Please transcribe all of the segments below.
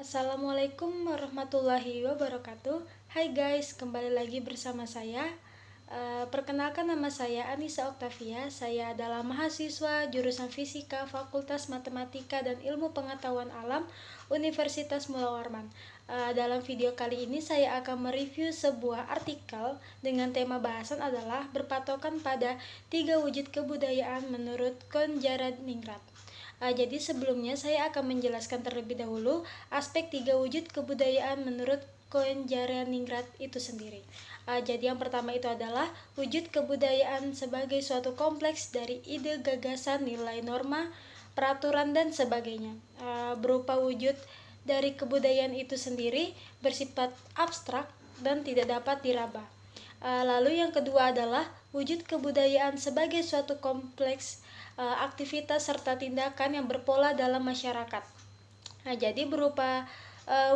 Assalamualaikum warahmatullahi wabarakatuh. Hai guys, kembali lagi bersama saya. Perkenalkan, nama saya Anissa Oktavia. Saya adalah mahasiswa jurusan Fisika Fakultas Matematika dan Ilmu Pengetahuan Alam Universitas Mula Warman. Dalam video kali ini saya akan mereview sebuah artikel dengan tema bahasan adalah berpatokan pada 3 wujud kebudayaan menurut Konjaraningrat. Jadi sebelumnya saya akan menjelaskan terlebih dahulu aspek 3 wujud kebudayaan menurut Konjaraningrat itu sendiri. Jadi yang pertama itu adalah wujud kebudayaan sebagai suatu kompleks dari ide, gagasan, nilai, norma, peraturan, dan sebagainya. Berupa wujud dari kebudayaan itu sendiri bersifat abstrak dan tidak dapat diraba. Lalu yang kedua adalah wujud kebudayaan sebagai suatu kompleks aktivitas serta tindakan yang berpola dalam masyarakat. Jadi berupa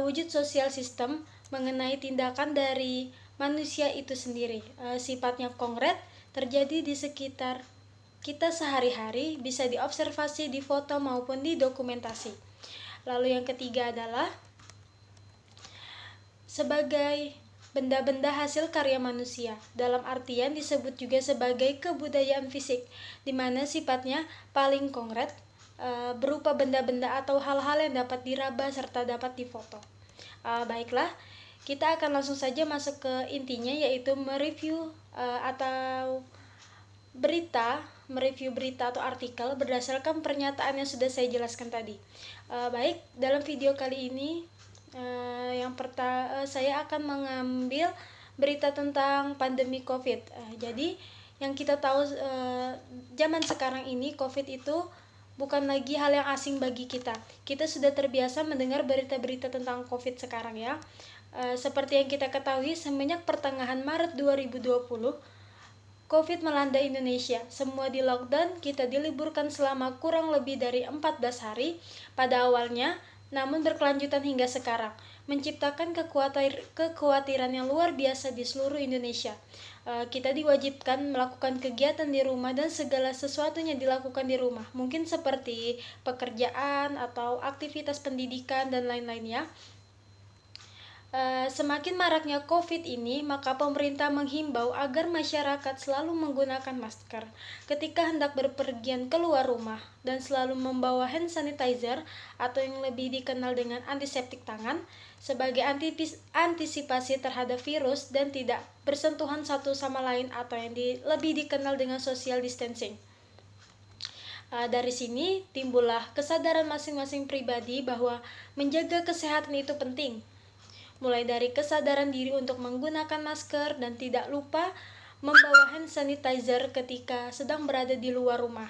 wujud sosial sistem mengenai tindakan dari manusia itu sendiri. Sifatnya konkret, terjadi di sekitar kita sehari-hari, bisa diobservasi, difoto maupun didokumentasi. Lalu yang ketiga adalah sebagai benda-benda hasil karya manusia, dalam artian disebut juga sebagai kebudayaan fisik, di mana sifatnya paling konkret, berupa benda-benda atau hal-hal yang dapat diraba serta dapat difoto. Baiklah, kita akan langsung saja masuk ke intinya, yaitu mereview berita atau artikel berdasarkan pernyataan yang sudah saya jelaskan tadi. Baik, dalam video kali ini saya akan mengambil berita tentang pandemi COVID. Jadi yang kita tahu zaman sekarang ini COVID itu bukan lagi hal yang asing bagi kita. Kita sudah terbiasa mendengar berita-berita tentang COVID sekarang ya. Seperti yang kita ketahui, semenjak pertengahan Maret 2020, COVID melanda Indonesia. Semua di lockdown, kita diliburkan selama kurang lebih dari 14 hari pada awalnya, namun berkelanjutan hingga sekarang, menciptakan kekhawatiran yang luar biasa di seluruh Indonesia. Kita diwajibkan melakukan kegiatan di rumah dan segala sesuatunya dilakukan di rumah, mungkin seperti pekerjaan atau aktivitas pendidikan dan lain-lainnya. Semakin maraknya COVID ini, maka pemerintah menghimbau agar masyarakat selalu menggunakan masker ketika hendak berpergian keluar rumah dan selalu membawa hand sanitizer atau yang lebih dikenal dengan antiseptik tangan sebagai antisipasi terhadap virus dan tidak bersentuhan satu sama lain atau yang lebih dikenal dengan social distancing. Dari sini timbullah kesadaran masing-masing pribadi bahwa menjaga kesehatan itu penting. Mulai dari kesadaran diri untuk menggunakan masker dan tidak lupa membawa hand sanitizer ketika sedang berada di luar rumah.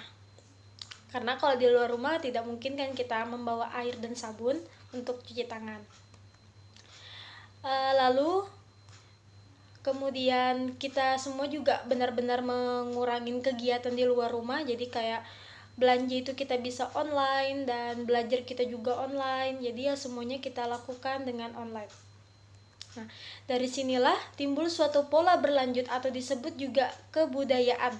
Karena kalau di luar rumah tidak mungkin kan kita membawa air dan sabun untuk cuci tangan. Lalu kemudian kita semua juga benar-benar mengurangi kegiatan di luar rumah. Jadi kayak belanja itu kita bisa online dan belajar kita juga online. Jadi ya semuanya kita lakukan dengan online. Nah, dari sinilah timbul suatu pola berlanjut atau disebut juga kebudayaan.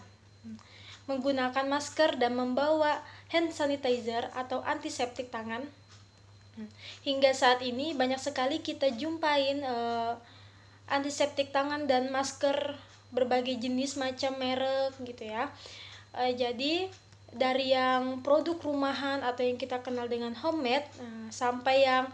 Menggunakan masker dan membawa hand sanitizer atau antiseptik tangan. Hingga saat ini banyak sekali kita jumpain antiseptik tangan dan masker berbagai jenis macam merek gitu ya. Jadi dari yang produk rumahan atau yang kita kenal dengan homemade sampai yang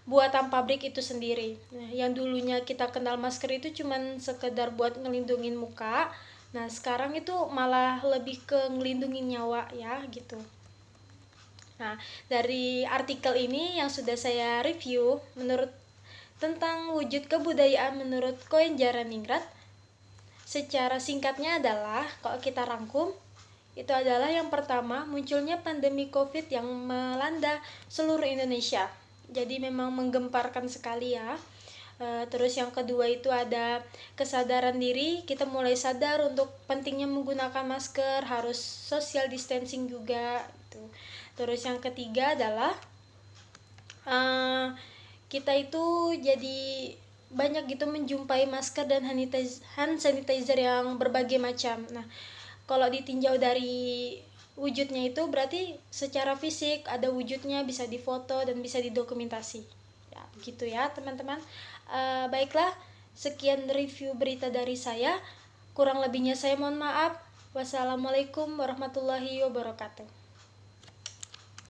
buatan pabrik itu sendiri. Yang dulunya kita kenal masker itu cuman sekedar buat ngelindungin muka. Nah, sekarang itu malah lebih ke ngelindungin nyawa ya gitu. Nah, dari artikel ini yang sudah saya review tentang wujud kebudayaan menurut Konjaraningrat, secara singkatnya adalah kalau kita rangkum, itu adalah yang pertama, munculnya pandemi COVID yang melanda seluruh Indonesia. Jadi memang menggemparkan sekali ya. Terus yang kedua itu ada kesadaran diri, kita mulai sadar untuk pentingnya menggunakan masker, harus social distancing juga gitu. Terus yang ketiga adalah kita itu jadi banyak gitu menjumpai masker dan hand sanitizer yang berbagai macam. Nah, kalau ditinjau dari wujudnya itu berarti secara fisik ada wujudnya, bisa difoto dan bisa didokumentasi. gitu ya teman-teman. Baiklah, sekian review berita dari saya, kurang lebihnya saya mohon maaf. Wassalamualaikum warahmatullahi wabarakatuh.